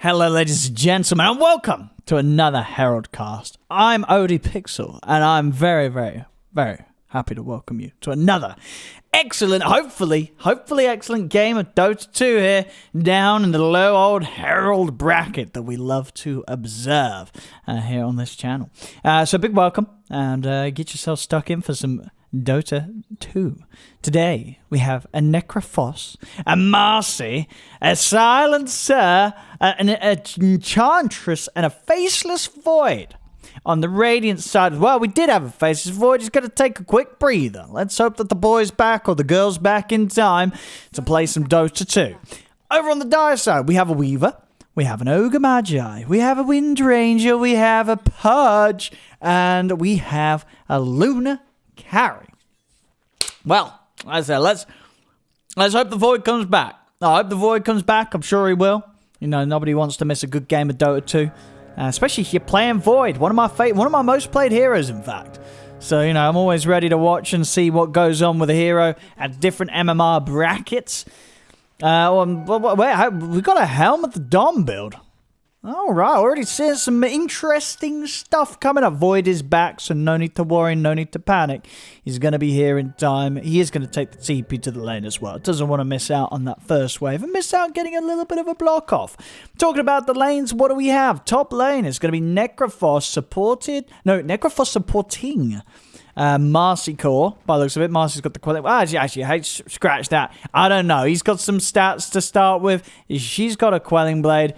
Hello, ladies and gentlemen, and welcome to another Herald cast. I'm ODPixel, and I'm very, very, very happy to welcome you to another excellent, hopefully excellent game of Dota 2 here, down in the low old Herald bracket that we love to observe here on this channel. So big welcome, and get yourself stuck in for some Dota 2. Today, we have a Necrophos, a Marcy, a Silencer, an Enchantress, and a Faceless Void. On the Radiant side, well, we did have a Faceless Void. He's going to take a quick breather. Let's hope that the boy's back or the girl's back in time to play some Dota 2. Over on the Dire side, we have a Weaver, we have an Ogre Magi, we have a Wind Ranger, we have a Pudge, and we have a Luna Carry. Well, I said, let's hope the Void comes back. I hope the Void comes back. I'm sure he will. You know, nobody wants to miss a good game of Dota 2, especially if you're playing Void. One of my most played heroes, in fact. So, you know, I'm always ready to watch and see what goes on with a hero at different MMR brackets. We've got a Helm at the Dom build. All right, already seeing some interesting stuff coming up. Void is back, so no need to worry, no need to panic. He's going to be here in time. He is going to take the TP to the lane as well. Doesn't want to miss out on that first wave and miss out getting a little bit of a block off. Talking about the lanes, what do we have? Top lane is going to be Necrophos supporting Marcy Core, by the looks of it. Marcy's got the quality. Actually, scratch that. I don't know. He's got some stats to start with. She's got a Quelling Blade.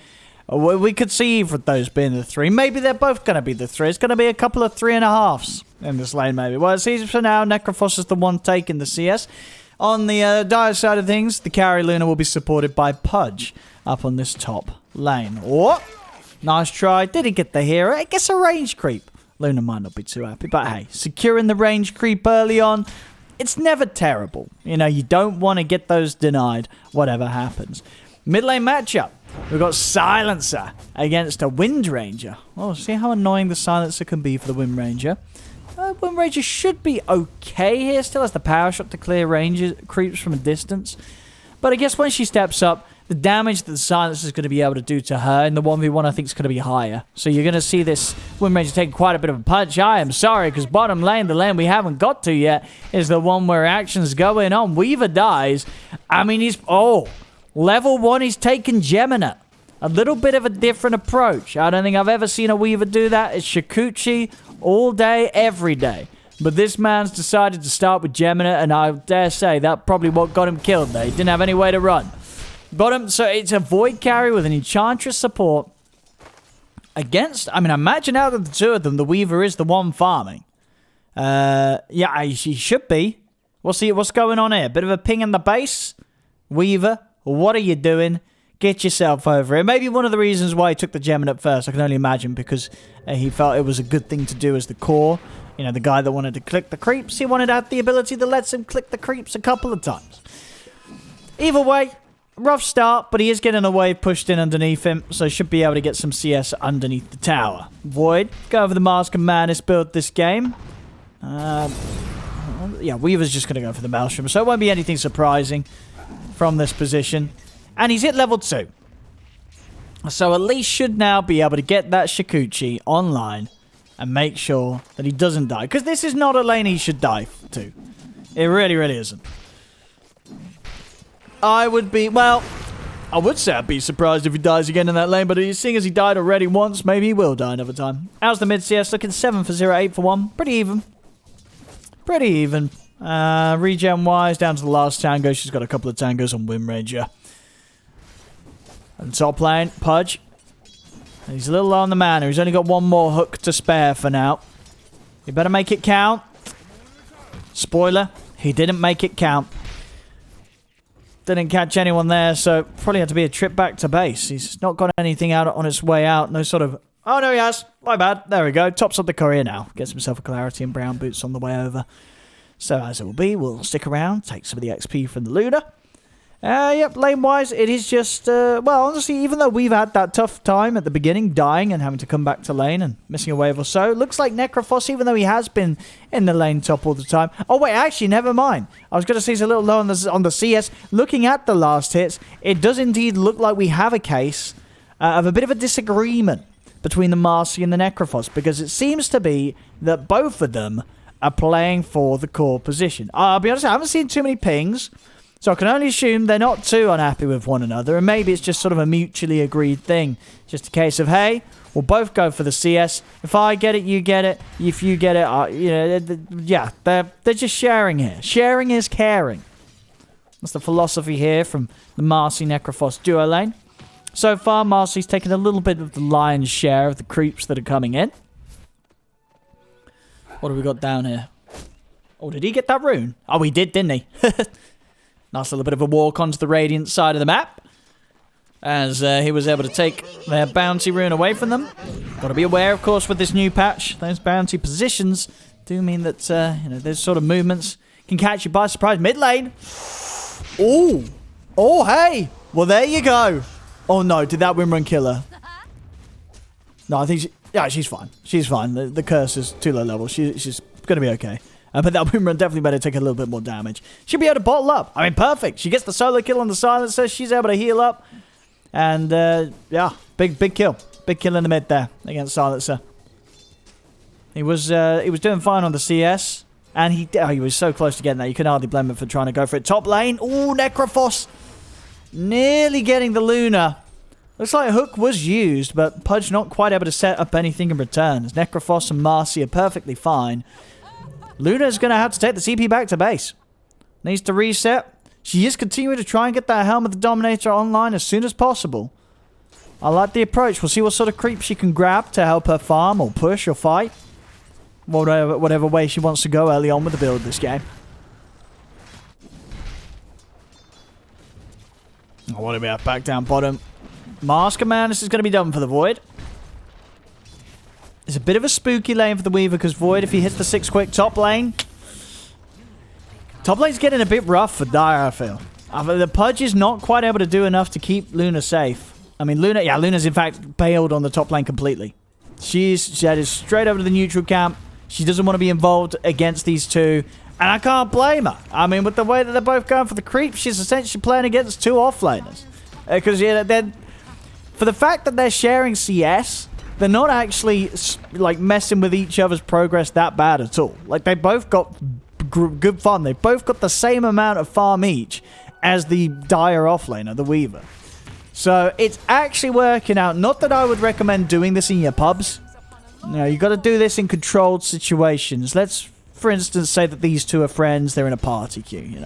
We could see either of those being the 3. Maybe they're both going to be the 3. It's going to be a couple of 3.5s in this lane, maybe. Well, it seems for now, Necrophos is the one taking the CS. On the Dire side of things, the carry Luna will be supported by Pudge up on this top lane. Oh, nice try. Didn't get the hero. I guess a range creep. Luna might not be too happy, but hey, securing the range creep early on, it's never terrible. You know, you don't want to get those denied, whatever happens. Mid lane matchup. We've got Silencer against a Wind Ranger. Oh, see how annoying the Silencer can be for the Wind Ranger. Wind Ranger should be okay here. Still has the power shot to clear ranges, creeps from a distance. But I guess when she steps up, the damage that the Silencer is going to be able to do to her in the 1v1 I think is going to be higher. So you're going to see this Wind Ranger taking quite a bit of a punch. I am sorry, because bottom lane, the lane we haven't got to yet, is the one where action's going on. Weaver dies. I mean, he's... Oh... Level 1, he's taken Gemina. A little bit of a different approach. I don't think I've ever seen a Weaver do that. It's Shikuchi all day, every day. But this man's decided to start with Gemina, and I dare say that probably what got him killed there. He didn't have any way to run. Got him, so it's a Void carry with an Enchantress support. Against, I mean, imagine out of the two of them, the Weaver is the one farming. Yeah, he should be. We'll see what's going on here. Bit of a ping in the base. Weaver. What are you doing? Get yourself over it. Maybe one of the reasons why he took the Gemini at first, I can only imagine, because he felt it was a good thing to do as the core. You know, the guy that wanted to click the creeps, he wanted to have the ability that lets him click the creeps a couple of times. Either way, rough start, but he is getting a wave pushed in underneath him, so should be able to get some CS underneath the tower. Void, go over the Mask of Madness build this game. Yeah, Weaver's just going to go for the Maelstrom, so it won't be anything surprising from this position. And he's hit level 2. So at least should now be able to get that Shikuchi online and make sure that he doesn't die. Because this is not a lane he should die to. It really, really isn't. I would say I'd be surprised if he dies again in that lane, but seeing as he died already once, maybe he will die another time. How's the mid CS looking? 7 for 0, 8 for 1. Pretty even. Pretty even. Regen-wise, down to the last tango. She's got a couple of tangos on Wind Ranger. And top lane, Pudge. He's a little low on the mana. He's only got one more hook to spare for now. You better make it count. Spoiler, he didn't make it count. Didn't catch anyone there, so probably had to be a trip back to base. He's not got anything out on his way out. No sort of... Oh, no, he has. My bad. There we go. Tops up the courier now. Gets himself a Clarity and Brown Boots on the way over. So as it will be, we'll stick around, take some of the XP from the Luna. Yep, lane-wise, it is just, well, honestly, even though we've had that tough time at the beginning, dying and having to come back to lane and missing a wave or so, looks like Necrophos, even though he has been in the lane top all the time. Oh, wait, actually, never mind. I was going to say he's a little low on the CS. Looking at the last hits, it does indeed look like we have a case of a bit of a disagreement between the Marcy and the Necrophos, because it seems to be that both of them are playing for the core position. I'll be honest, I haven't seen too many pings, so I can only assume they're not too unhappy with one another, and maybe it's just sort of a mutually agreed thing. Just a case of, hey, we'll both go for the CS. If I get it, you get it. If you get it, yeah, they're just sharing here. Sharing is caring. That's the philosophy here from the Marcy Necrophos duo lane. So far, Marcy's taken a little bit of the lion's share of the creeps that are coming in. What have we got down here? Oh, did he get that rune? Oh, he did, didn't he? Nice little bit of a walk onto the Radiant side of the map, as he was able to take their bounty rune away from them. Got to be aware, of course, with this new patch, those bounty positions do mean that those sort of movements can catch you by surprise. Mid lane. Oh, oh, hey. Well, there you go. Oh no, did that Windrun kill her? No, I think she's fine. She's fine. The curse is too low level. She's gonna be okay. But that Windrun definitely better take a little bit more damage. She'll be able to bottle up. I mean, perfect. She gets the solo kill on the silencer. She's able to heal up. And, yeah, big kill. Big kill in the mid there against silencer. He was doing fine on the CS. And he was so close to getting that. You can hardly blame him for trying to go for it. Top lane. Ooh, Necrophos. Nearly getting the Luna. Looks like Hook was used, but Pudge not quite able to set up anything in return. As Necrophos and Marcy are perfectly fine. Luna's going to have to take the CP back to base. Needs to reset. She is continuing to try and get that Helm of the Dominator online as soon as possible. I like the approach. We'll see what sort of creep she can grab to help her farm or push or fight. Whatever way she wants to go early on with the build this game. What do we have back down bottom? Masker Man, this is going to be done for the Void. It's a bit of a spooky lane for the Weaver because Void, if he hits the 6 quick top lane... Top lane's getting a bit rough for Dire, I feel. The Pudge is not quite able to do enough to keep Luna safe. I mean, Luna's in fact bailed on the top lane completely. She's headed straight over to the neutral camp. She doesn't want to be involved against these two. And I can't blame her. I mean, with the way that they're both going for the creep, she's essentially playing against two offlaners. Because, for the fact that they're sharing CS... They're not actually, like, messing with each other's progress that bad at all. Like, they both got good fun. They both got the same amount of farm each as the Dire offlaner, the Weaver. So, it's actually working out. Not that I would recommend doing this in your pubs. You got to do this in controlled situations. Let's, for instance, say that these two are friends. They're in a party queue,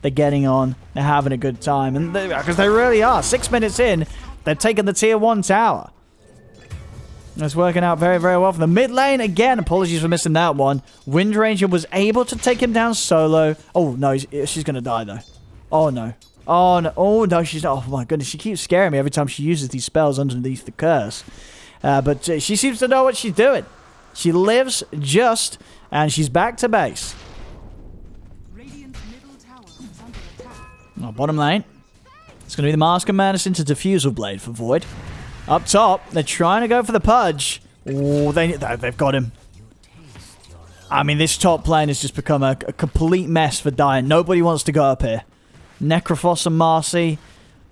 They're getting on. They're having a good time. And because they really are. 6 minutes in, they're taking the tier 1 tower. It's working out very, very well for the mid lane. Again, apologies for missing that one. Wind Ranger was able to take him down solo. Oh, no, she's going to die, though. Oh, no. Oh, no. Oh, no, she's not. Oh, my goodness. She keeps scaring me every time she uses these spells underneath the curse. But she seems to know what she's doing. She lives just, and she's back to base. Oh, bottom lane. It's going to be the Mask of Madness into Diffusal Blade for Void. Up top, they're trying to go for the Pudge. Oh, they've got him. I mean, this top lane has just become a complete mess for Dire. Nobody wants to go up here. Necrophos and Marcy.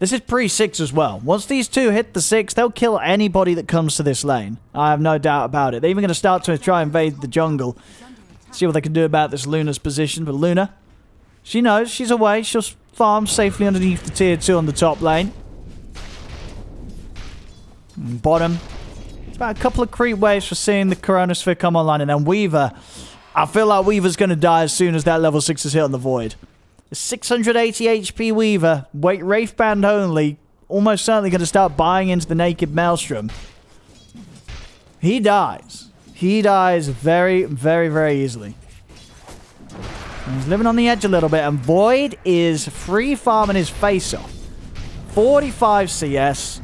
This is pre-6 as well. Once these two hit the 6, they'll kill anybody that comes to this lane. I have no doubt about it. They're even going to start to try and invade the jungle. See what they can do about this Luna's position. But Luna, she knows. She's away. She'll farm safely underneath the tier 2 on the top lane. Bottom. It's about a couple of creep waves for seeing the Chronosphere come online. And then Weaver. I feel like Weaver's going to die as soon as that level 6 is hit on the Void. The 680 HP Weaver. Wraith Band only. Almost certainly going to start buying into the Naked Maelstrom. He dies. He dies very, very, very easily. And he's living on the edge a little bit. And Void is free farming his face off. 45 CS.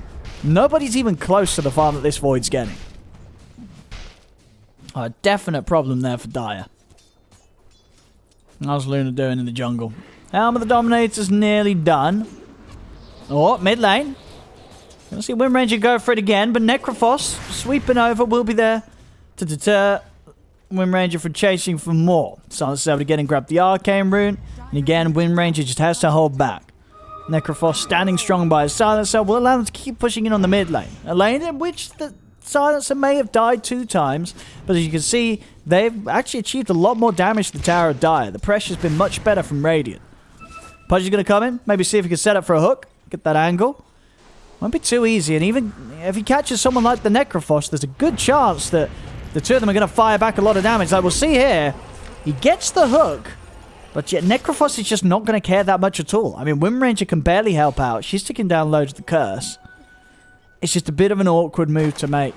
Nobody's even close to the farm that this Void's getting. A definite problem there for Dire. How's Luna doing in the jungle? Helm of the Dominator's nearly done. Oh, mid lane. Gonna see Wind Ranger go for it again, but Necrophos sweeping over will be there to deter Wind Ranger from chasing for more. Silencer's able to get and grab the Arcane Rune. And again, Wind Ranger just has to hold back. Necrophos standing strong by his silencer will allow them to keep pushing in on the mid lane. A lane in which the silencer may have died 2 times, but as you can see, they've actually achieved a lot more damage to the Tower of Dire. The pressure's been much better from Radiant. Pudge is going to come in, maybe see if he can set up for a hook, get that angle. Won't be too easy, and even if he catches someone like the Necrophos, there's a good chance that the two of them are going to fire back a lot of damage. Like we'll see here, he gets the hook, but yet Necrophos is just not going to care that much at all. I mean, Wind Ranger can barely help out. She's taking down loads of the curse. It's just a bit of an awkward move to make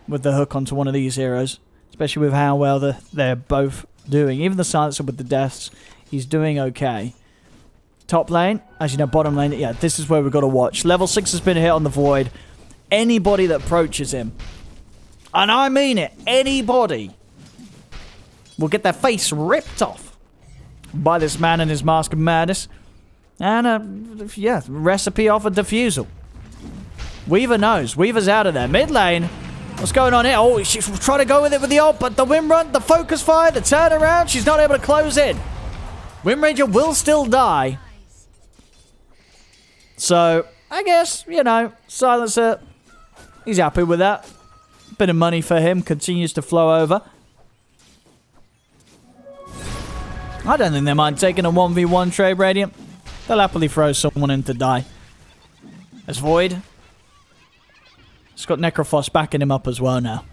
with the hook onto one of these heroes, especially with how well they're both doing. Even the Silencer with the deaths, he's doing okay. Top lane, as you know, bottom lane, yeah, this is where we've got to watch. Level 6 has been hit on the Void. Anybody that approaches him, and I mean it, anybody, will get their face ripped off by this man and his Mask of Madness. And, yeah, recipe off a defusal. Weaver knows. Weaver's out of there. Mid lane. What's going on here? Oh, she's trying to go with it with the ult, but the Wind Run, the focus fire, the turnaround, she's not able to close in. Wind Ranger will still die. So, I guess, you know, Silencer, he's happy with that. Bit of money for him continues to flow over. I don't think they mind taking a 1v1 trade, Radiant. They'll happily throw someone in to die. There's Void. It's got Necrophos backing him up as well now.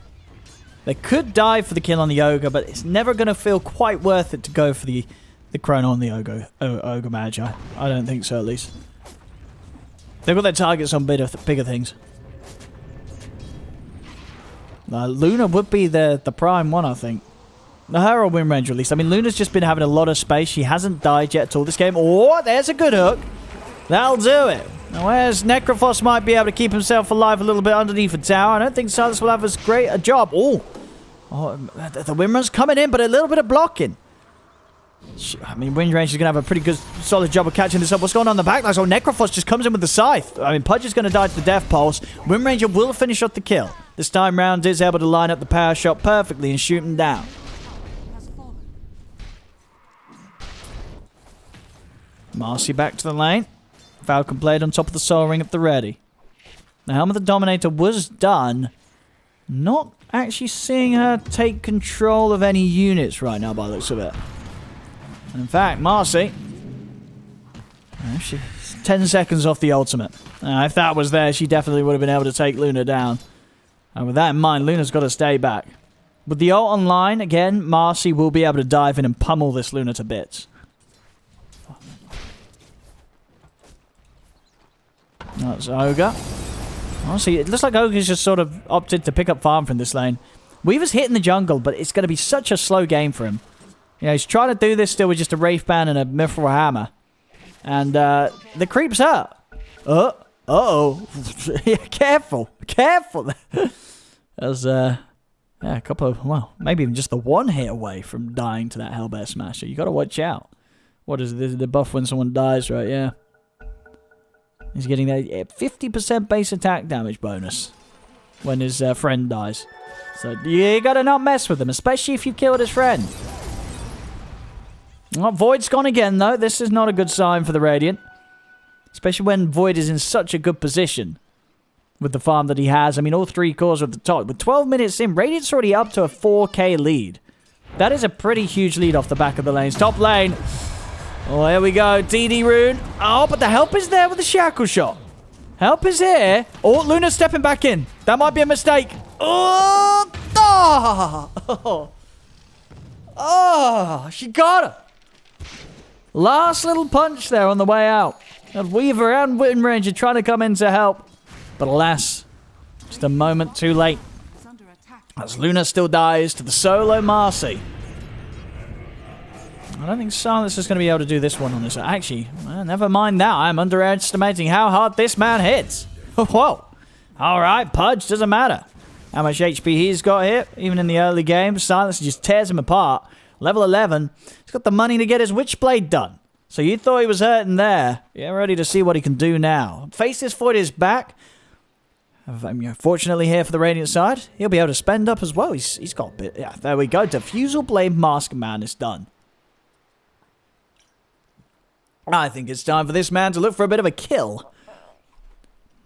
They could dive for the kill on the Ogre, but it's never going to feel quite worth it to go for the Chrono on the Ogre Mage. I don't think so, at least. They've got their targets on bigger things. Luna would be the prime one, I think. The Herald Wind Ranger, at least. I mean, Luna's just been having a lot of space. She hasn't died yet at all this game. Oh, there's a good hook. That'll do it. Now, whereas Necrophos might be able to keep himself alive a little bit underneath the tower, I don't think Silas will have as great a job. Oh, the Wind Run's coming in, but a little bit of blocking. I mean, Wind Ranger's going to have a pretty good, solid job of catching this up. What's going on in the back? So Necrophos just comes in with the Scythe. I mean, Pudge is going to die to the Death Pulse. Wind Ranger will finish off the kill. This time round is able to line up the power shot perfectly and shoot him down. Marcy back to the lane. Falcon Blade on top of the Soul Ring at the ready. The Helm of the Dominator was done. Not actually seeing her take control of any units right now by the looks of it. And in fact, Marcy, she's 10 seconds off the ultimate. If that was there, she definitely would have been able to take Luna down. And with that in mind, Luna's got to stay back. With the ult online, again, Marcy will be able to dive in and pummel this Luna to bits. That's Ogre. Honestly, it looks like Ogre's just sort of opted to pick up farm from this lane. Weaver's hitting the jungle, but it's going to be such a slow game for him. You know, he's trying to do this still with just a Wraith Band and a Mithril Hammer. And the creep's up. Uh-oh. Yeah, careful. Careful. There's yeah, a couple of, well, maybe even just the one hit away from dying to that Hellbear Smasher. You got to watch out. What is the buff when someone dies, right? Yeah. He's getting that 50% base attack damage bonus when his friend dies. So you gotta not mess with him, especially if you killed his friend. Well, Void's gone again, though. This is not a good sign for the Radiant. Especially when Void is in such a good position with the farm that he has. I mean, all 3 cores are at the top. With 12 minutes in, Radiant's already up to a 4k lead. That is a pretty huge lead off the back of the lanes. Top lane. Oh, here we go. DD Rune. Oh, but the help is there with the Shackle Shot. Help is here. Oh, Luna's stepping back in. That might be a mistake. Oh, she got her. Last little punch there on the way out. And Weaver and Wind Ranger trying to come in to help. But alas, just a moment too late. As Luna still dies to the solo Marcy. I don't think Silas is going to be able to do this one on his own. Actually, well, never mind that. I'm underestimating how hard this man hits. Whoa. Alright, Pudge, doesn't matter how much HP he's got here. Even in the early game, Silas just tears him apart. Level 11. He's got the money to get his Witchblade done. So you thought he was hurting there. Get ready to see what he can do now. Faceless Void is back. Fortunately here for the Radiant side, he'll be able to spend up as well. He's got a bit. Yeah, there we go. Diffusal Blade Mask of Madness done. I think it's time for this man to look for a bit of a kill.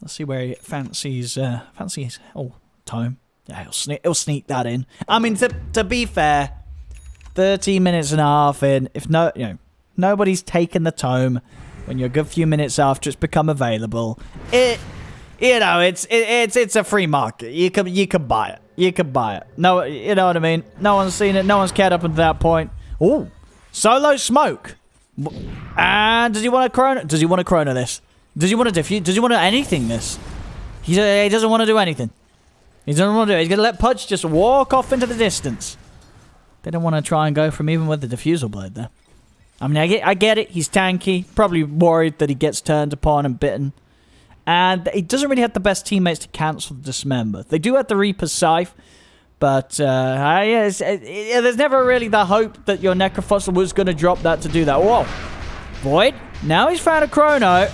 Let's see where he fancies, tome. Yeah, he'll sneak that in. I mean, to be fair, 13 minutes and a half in, if nobody's taken the tome when you're a good few minutes after it's become available, it's a free market. You can buy it. You can buy it. No, you know what I mean? No one's seen it. No one's cared up until that point. Ooh, solo smoke. And does he want to chrono? Does he want to chrono this? Does he want to defuse? Does he want to anything this? He doesn't want to do anything. He doesn't want to do it. He's going to let Pudge just walk off into the distance. They don't want to try and go for him even with the diffusal blade there. I mean, I get it. He's tanky. Probably worried that he gets turned upon and bitten. And he doesn't really have the best teammates to cancel the Dismember. They do have the Reaper's Scythe. But, there's never really the hope that your Necrofossil was going to drop that to do that. Whoa. Void. Now he's found a Chrono.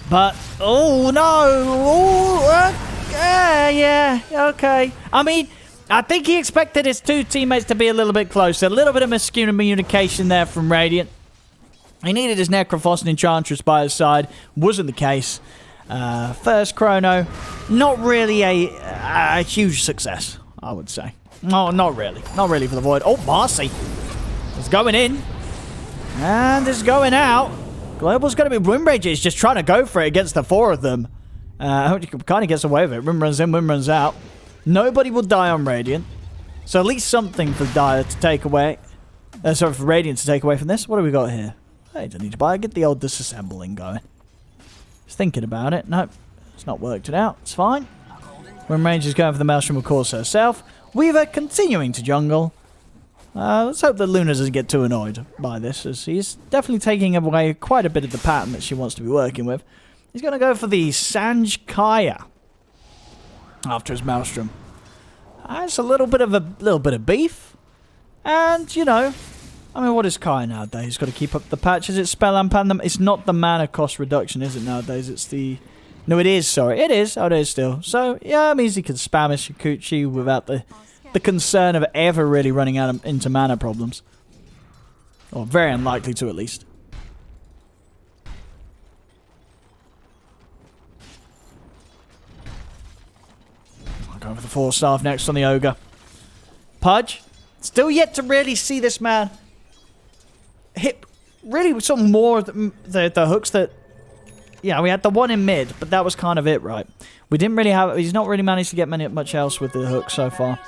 But, oh, no. Oh, yeah, okay. I mean, I think he expected his two teammates to be a little bit closer. A little bit of miscommunication there from Radiant. He needed his Necrofossil Enchantress by his side. Wasn't the case. First Chrono. Not really a huge success, I would say. No, not really. Not really for the Void. Oh, Marcy. It's going in. And it's going out. Global's going to be... Windrage is just trying to go for it against the four of them. Kind of gets away with it. Wind runs in, wind runs out. Nobody will die on Radiant. So at least something for Dire to take away. Sorry, for Radiant to take away from this. What do we got here? Hey, don't need to buy. Get the old disassembling going. Just thinking about it. Nope. It's not worked it out. It's fine. Windrage is going for the Maelstrom, of course, herself. Weaver continuing to jungle. Let's hope that Luna doesn't get too annoyed by this, as he's definitely taking away quite a bit of the pattern that she wants to be working with. He's going to go for the Sanj Kaya after his Maelstrom. It's a little bit of beef, and you know, I mean, what is Kaya nowadays? He's got to keep up the patch. Is it Spell and Pandem? It's not the mana cost reduction, is it nowadays? It's the... No, it is, sorry. It is. Oh, it is still. So, yeah, it means he can spam his Shikuchi without the concern of ever really running out into mana problems. Or very unlikely to, at least. I'll go for the 4-staff next on the Ogre. Pudge. Still yet to really see this man hit really some more of the hooks that... Yeah, we had the one in mid, but that was kind of it, right? We didn't really have... He's not really managed to get much else with the hook so far.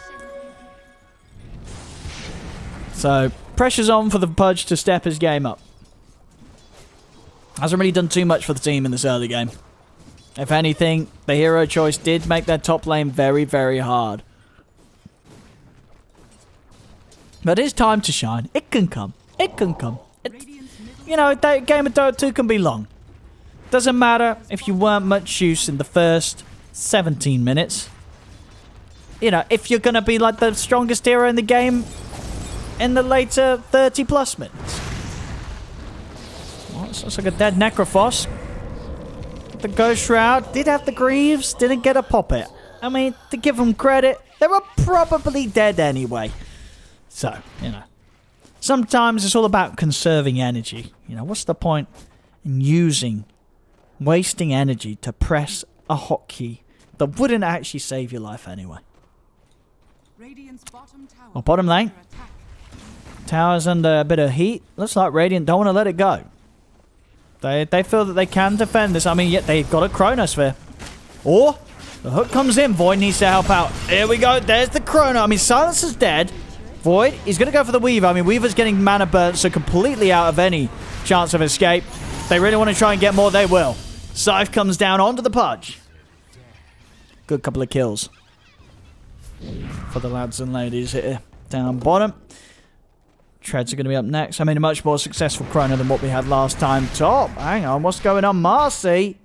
So, pressure's on for the Pudge to step his game up. Hasn't really done too much for the team in this early game. If anything, the hero choice did make their top lane very, very hard. But it's time to shine. It can come. It can come. You know, that game of Dota 2 can be long. Doesn't matter if you weren't much use in the first 17 minutes. You know, if you're going to be like the strongest hero in the game in the later 30 plus minutes. Well, it's like a dead Necrophos. The Ghost Shroud did have the Greaves, didn't get a pop it. I mean, to give them credit, they were probably dead anyway. So, you know. Sometimes it's all about conserving energy. You know, what's the point in wasting energy to press a hotkey that wouldn't actually save your life anyway? Well, bottom lane. Tower's under a bit of heat. Looks like Radiant don't want to let it go. They feel that they can defend this. I mean, yet they've got a Chronosphere. Or the hook comes in. Void needs to help out. Here we go. There's the Chrono. I mean, Silence is dead. Void, he's going to go for the Weaver. I mean, Weaver's getting mana burnt, so completely out of any chance of escape. If they really want to try and get more, they will. Scythe comes down onto the Pudge. Good couple of kills for the lads and ladies here. Down bottom. Treads are going to be up next. I mean, a much more successful Chrono than what we had last time. Top. Hang on, what's going on? Marcy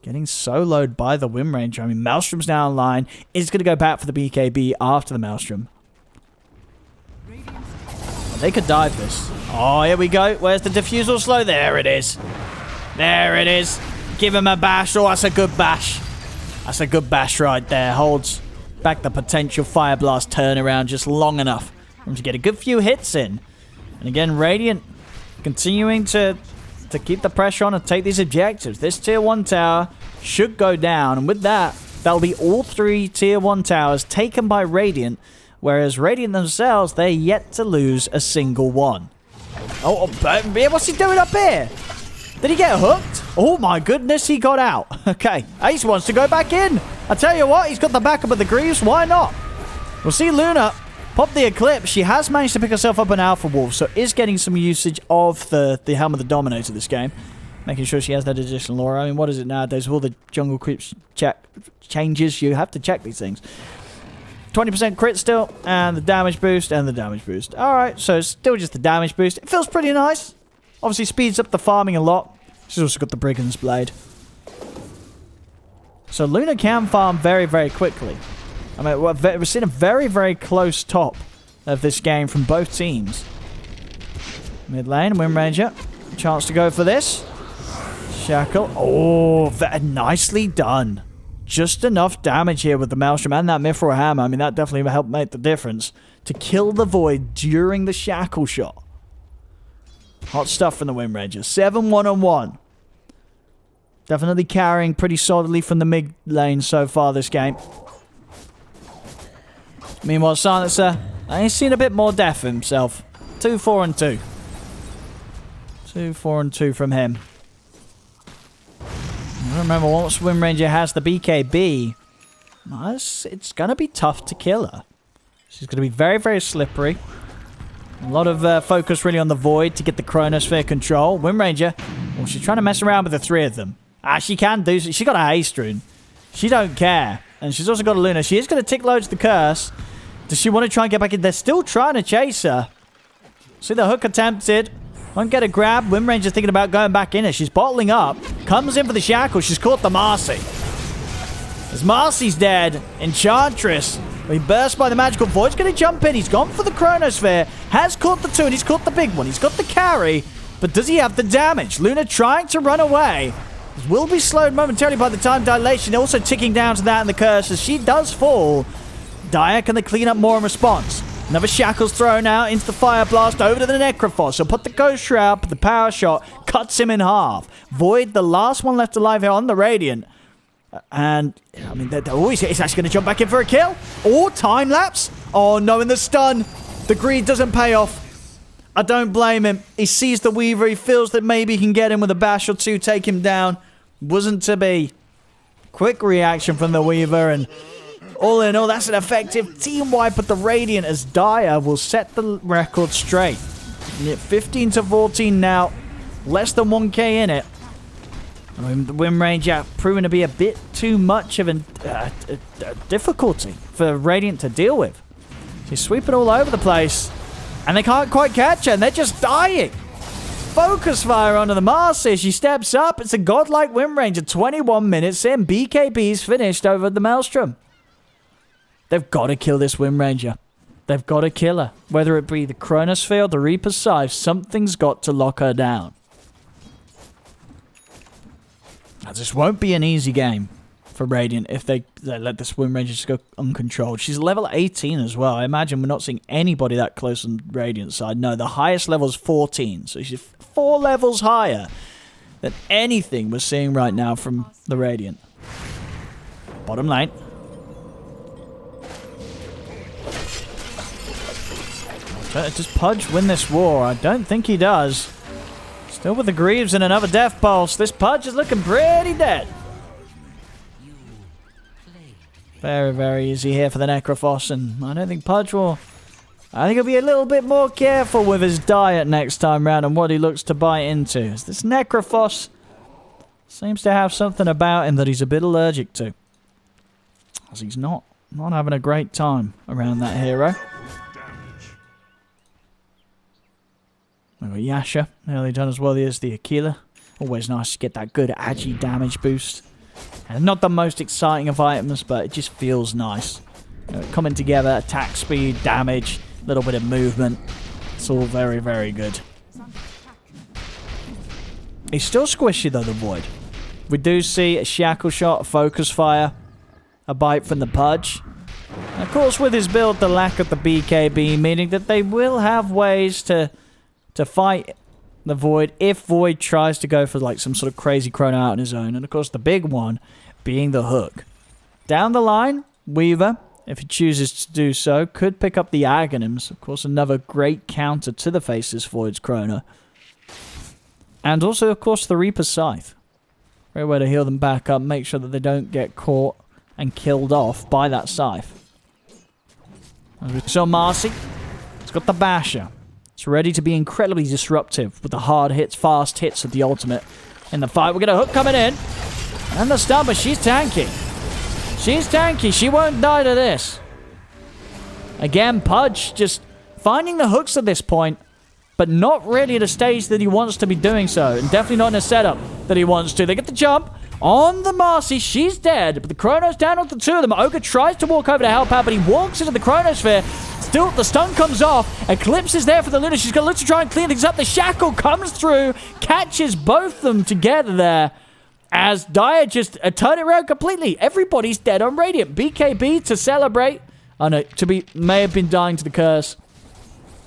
getting soloed by the Wind Ranger. I mean, Maelstrom's now online. Is going to go back for the BKB after the Maelstrom. They could dive this. Oh, here we go. Where's the diffusal slow? There it is. There it is. Give him a bash. Oh, that's a good bash. That's a good bash right there. Holds back the potential Fire Blast turnaround just long enough for him to get a good few hits in. And again, Radiant continuing to to keep the pressure on and take these objectives. This tier 1 tower should go down, and with that, that'll be all 3 tier 1 towers taken by Radiant, whereas Radiant themselves, they're yet to lose a single one. Oh, what's he doing up here? Did he get hooked? Oh my goodness, he got out. Okay, Ace wants to go back in. I tell you what, he's got the backup of the Greaves. Why not? We'll see Luna pop the Eclipse. She has managed to pick herself up an Alpha Wolf, so is getting some usage of the Helm of the Dominator this game. Making sure she has that additional aura. I mean, what is it nowadays? With all the jungle creeps changes, you have to check these things. 20% crit still, and the damage boost, and the damage boost. Alright, so it's still just the damage boost. It feels pretty nice. Obviously speeds up the farming a lot. She's also got the Brigand's Blade. So Luna can farm very, very quickly. I mean, we're seeing a very, very close top of this game from both teams. Mid lane, Wind Ranger. Chance to go for this. Shackle. Oh, nicely done. Just enough damage here with the Maelstrom and that Mithril Hammer. I mean, that definitely helped make the difference. To kill the Void during the Shackle shot. Hot stuff from the Wind Ranger. 7-1-on-1. Definitely carrying pretty solidly from the mid lane so far this game. Meanwhile, Silencer, he's seen a bit more death himself. 2-4-2. 2-4-2 from him. I remember once Wind Ranger has the BKB, it's going to be tough to kill her. She's going to be very, very slippery. A lot of focus really on the Void to get the Chronosphere control. Wind Ranger, well, she's trying to mess around with the 3 of them. She can do so. She got a haste rune. She don't care. And she's also got a Luna. She is going to tick loads the curse. Does she want to try and get back in? They're still trying to chase her. See the hook attempted. Won't get a grab. Wind Ranger's thinking about going back in it. She's bottling up. Comes in for the Shackle. She's caught the Marcy. As Marcy's dead, Enchantress, he burst by the magical Void's going to jump in. He's gone for the Chronosphere. Has caught the 2 and he's caught the big one. He's got the carry. But does he have the damage? Luna trying to run away. Will be slowed momentarily by the time dilation. Also ticking down to that and the curse as she does fall. Dire, can they clean up more in response? Another Shackle's thrown out into the Fire Blast over to the Necrophos. So put the Ghost Shroud, but the Power Shot cuts him in half. Void, the last one left alive here on the Radiant. And, I mean, he's actually going to jump back in for a kill. Or time lapse. Oh no, in the stun. The greed doesn't pay off. I don't blame him. He sees the Weaver. He feels that maybe he can get him with a bash or 2, take him down. Wasn't to be. Quick reaction from the Weaver, and all in all, that's an effective team wipe, but the Radiant as Dire will set the record straight. 15-14 now. Less than 1k in it. I mean, the Wind Ranger proving to be a bit too much of a difficulty for Radiant to deal with. She's sweeping all over the place, and they can't quite catch her, and they're just dying. Focus fire onto the Marcy. She steps up. It's a godlike Wind Ranger. 21 minutes in. BKB's finished over the Maelstrom. They've got to kill this Wind Ranger. They've got to kill her. Whether it be the Chronosphere or the Reaper's Scythe, something's got to lock her down. Now, this won't be an easy game for Radiant if they let this Wind Ranger just go uncontrolled. She's level 18 as well. I imagine we're not seeing anybody that close on Radiant side. No, the highest level is 14. So she's 4 levels higher than anything we're seeing right now from the Radiant. Bottom lane. Does Pudge win this war? I don't think he does. Still with the Greaves and another Death Pulse. This Pudge is looking pretty dead. Very, very easy here for the Necrophos, and I don't think Pudge will... I think he'll be a little bit more careful with his diet next time round and what he looks to bite into. As this Necrophos seems to have something about him that he's a bit allergic to. As he's not having a great time around that hero. We've got Yasha, nearly done as well as the Aquila. Always nice to get that good agi damage boost. And not the most exciting of items, but it just feels nice. You know, coming together, attack speed, damage, a little bit of movement. It's all very, very good. He's still squishy though, the Void. We do see a Shackle Shot, a Focus Fire, a bite from the Pudge. And of course, with his build, the lack of the BKB, meaning that they will have ways to fight the Void if Void tries to go for like some sort of crazy chrono out on his own. And of course the big one being the hook. Down the line, Weaver, if he chooses to do so, could pick up the Aghanims. Of course, another great counter to the Faceless Void's chrono. And also, of course, the Reaper's Scythe. Great way to heal them back up, make sure that they don't get caught and killed off by that Scythe. As we saw Marcy, it's got the Basher. It's ready to be incredibly disruptive with the hard hits, fast hits of the ultimate. In the fight, we're going to hook coming in. And the stun, but she's tanky. She's tanky. She won't die to this. Again, Pudge just finding the hooks at this point, but not really at a stage that he wants to be doing so. And definitely not in a setup that he wants to. They get the jump on the Marcy. She's dead, but the Chrono's down on the two of them. Ogre tries to walk over to help out, but he walks into the Chronosphere. Still, the stun comes off. Eclipse is there for the Luna. She's going to look to try and clean things up. The Shackle comes through, catches both of them together there. As Dire just turn it around completely. Everybody's dead on Radiant. BKB to celebrate. Oh no, may have been dying to the curse.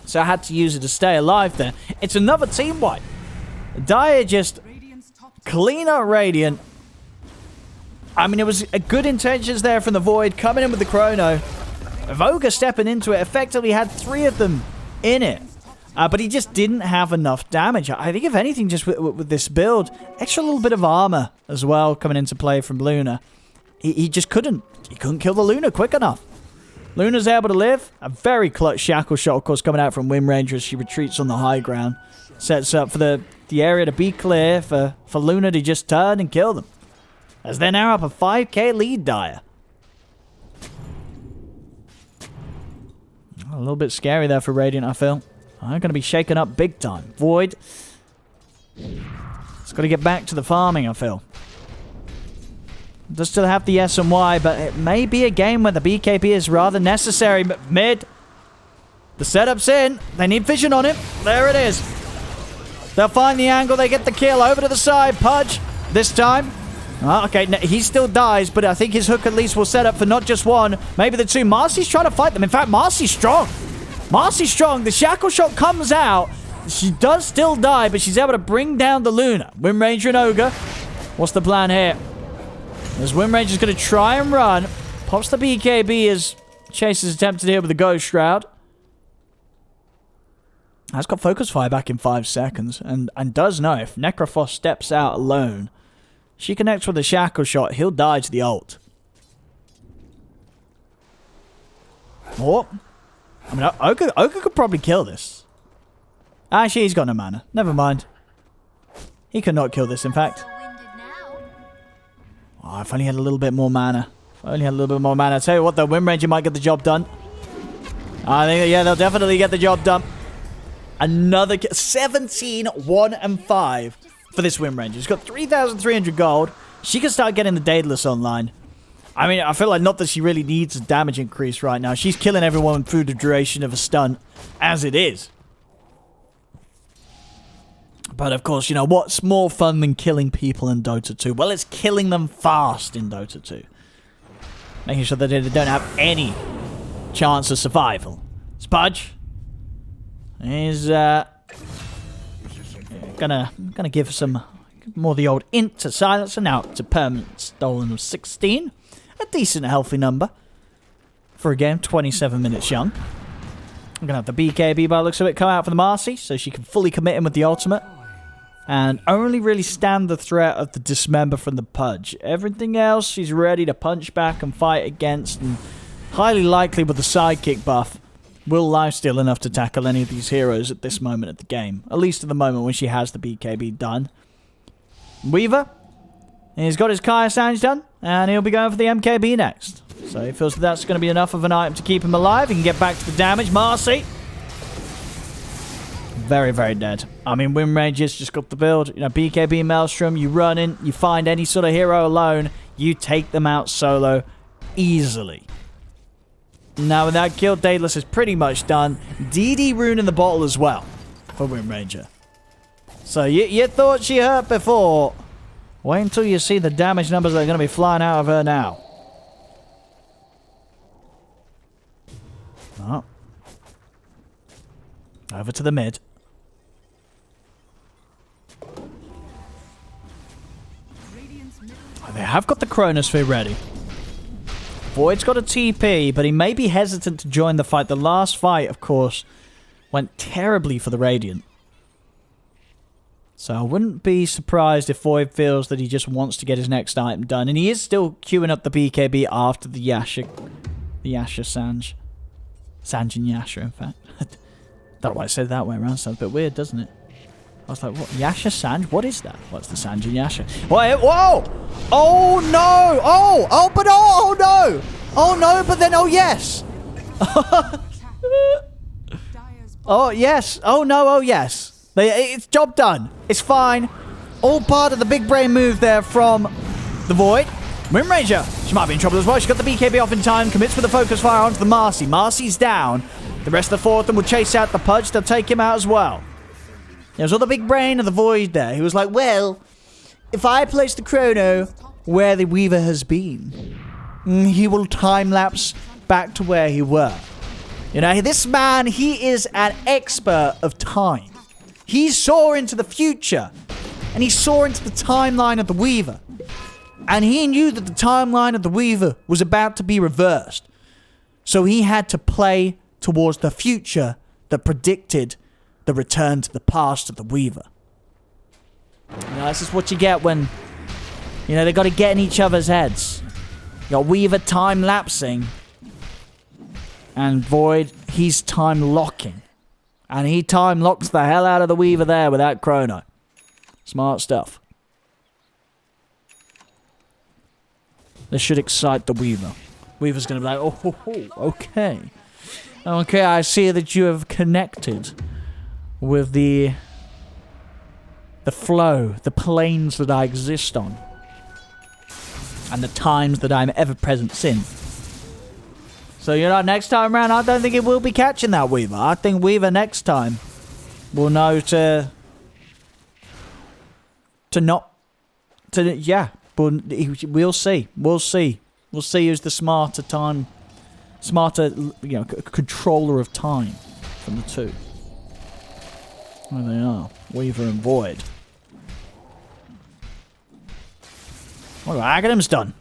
So I had to use it to stay alive there. It's another team wipe. Dire just clean up Radiant. I mean, it was a good intentions there from the Void. Coming in with the Chrono. Voga stepping into it. Effectively had 3 of them in it. But he just didn't have enough damage. I think if anything, just with this build, extra little bit of armor as well coming into play from Luna. He just couldn't. He couldn't kill the Luna quick enough. Luna's able to live. A very clutch Shackle shot, of course, coming out from Wind Ranger as she retreats on the high ground. Sets up for the area to be clear for Luna to just turn and kill them. As they're now up a 5k lead, Dire. A little bit scary there for Radiant, I feel. I'm going to be shaken up big time. Void. It's got to get back to the farming, I feel. Does still have the S and Y, but it may be a game where the BKB is rather necessary. Mid. The setup's in. They need vision on him. There it is. They'll find the angle. They get the kill. Over to the side. Pudge. This time. Oh, okay, he still dies, but I think his hook at least will set up for not just one, maybe the two. Marcy's trying to fight them. In fact, Marcy's strong. Marcy's strong. The Shackle shot comes out. She does still die, but she's able to bring down the Luna. Wind Ranger and Ogre. What's the plan here? As Wind Ranger's going to try and run. Pops the BKB as Chase is attempted here with the Ghost Shroud. Has got Focus Fire back in 5 seconds. And does know if Necrophos steps out alone, she connects with a Shackle shot, he'll die to the ult. Oh. I mean, Ogre could probably kill this. Actually, he's got no mana. Never mind. He could not kill this, in fact. Oh, if only he had a little bit more mana. If I only had a little bit more mana. I tell you what, the Wind Ranger might get the job done. I think, yeah, they'll definitely get the job done. Another 17, 1, and 5 for this Wind Ranger. She's got 3,300 gold. She can start getting the Daedalus online. I mean, I feel like not that she really needs a damage increase right now. She's killing everyone through the duration of a stun as it is. But of course, you know, what's more fun than killing people in Dota 2? Well, it's killing them fast in Dota 2. Making sure that they don't have any chance of survival. Spudge is gonna give some more of the old int to silence and out to permanent stolen of 16. A decent healthy number for a game 27 minutes young. I'm gonna have the BKB by the looks of it come out for the Marcy so she can fully commit in with the ultimate. And only really stand the threat of the Dismember from the Pudge. Everything else she's ready to punch back and fight against, and highly likely with the sidekick buff will lifesteal enough to tackle any of these heroes at this moment of the game. At least at the moment when she has the BKB done. Weaver, he's got his Kaya Sange done, and he'll be going for the MKB next. So he feels that's going to be enough of an item to keep him alive. He can get back to the damage. Marcy. Very, very dead. I mean, Wind Ranger's just got the build. You know, BKB Maelstrom, you run in, you find any sort of hero alone, you take them out solo easily. Now, with that kill, Daedalus is pretty much done. DD rune in the bottle as well for Wind Ranger. So you thought she hurt before. Wait until you see the damage numbers that are going to be flying out of her now. Oh. Over to the mid. have got the Chronosphere ready. Void's got a TP, but he may be hesitant to join the fight. The last fight, of course, went terribly for the Radiant. So I wouldn't be surprised if Void feels that he just wants to get his next item done. And he is still queuing up the BKB after the Yasha. The Yasha Sanj. Sanj and Yasha, in fact. Don't know why I said it that way around. Sounds a bit weird, doesn't it? I was like, what? Yasha Sanj? What is that? What's the Sanj and Yasha? Wait, whoa! Oh, no! Oh, but oh, no! Oh, no, but then, oh, yes! Oh, yes. Oh, no, oh, yes. It's job done. It's fine. All part of the big brain move there from the Void. Wind Ranger. She might be in trouble as well. She got the BKB off in time. Commits with a focus fire onto the Marcy. Marcy's down. The rest of the fourth will chase out the Pudge. They'll take him out as well. There's all the big brain of the Void there. He was like, well, if I place the Chrono where the Weaver has been, he will time-lapse back to where he were. You know, this man, he is an expert of time. He saw into the future, and he saw into the timeline of the Weaver. And he knew that the timeline of the Weaver was about to be reversed. So he had to play towards the future that predicted the return to the past of the Weaver. You know, this is what you get when, you know, they got to get in each other's heads. You got Weaver time-lapsing, and Void, he's time-locking. And he time-locks the hell out of the Weaver there without Chrono. Smart stuff. This should excite the Weaver. Weaver's going to be like, oh, okay. Okay, I see that you have connected with the flow, the planes that I exist on, and the times that I'm ever-present in. So, you know, next time around, I don't think it will be catching that Weaver. I think Weaver next time will know we'll see. We'll see who's the smarter, you know, controller of time from the two. There they are, Weaver and Void. What have Aghanim's done?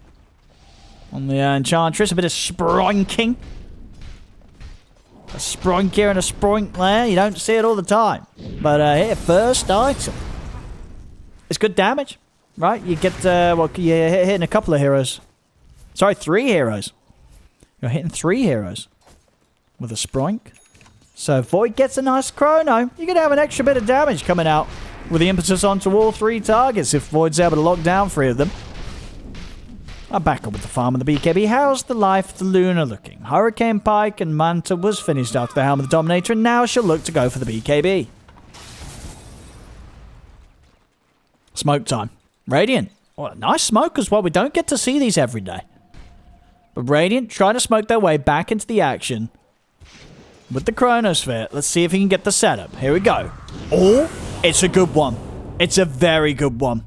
On the Enchantress, a bit of sproinking. A sproink here and a sproink there. You don't see it all the time. But here, first item. It's good damage, right? You get, you're hitting a couple of heroes. Sorry, 3 heroes. You're hitting 3 heroes with a sproink. So Void gets a nice Chrono. You're going to have an extra bit of damage coming out with the impetus onto all 3 targets if Void's able to lock down 3 of them. I'll back up with the farm and the BKB. How's the life of the Luna looking? Hurricane Pike and Manta was finished after the Helm of the Dominator, and now she'll look to go for the BKB. Smoke time. Radiant. What a nice smoke as well. We don't get to see these every day. But Radiant trying to smoke their way back into the action with the Chronosphere. Let's see if he can get the setup. Here we go. Oh, it's a good one. It's a very good one.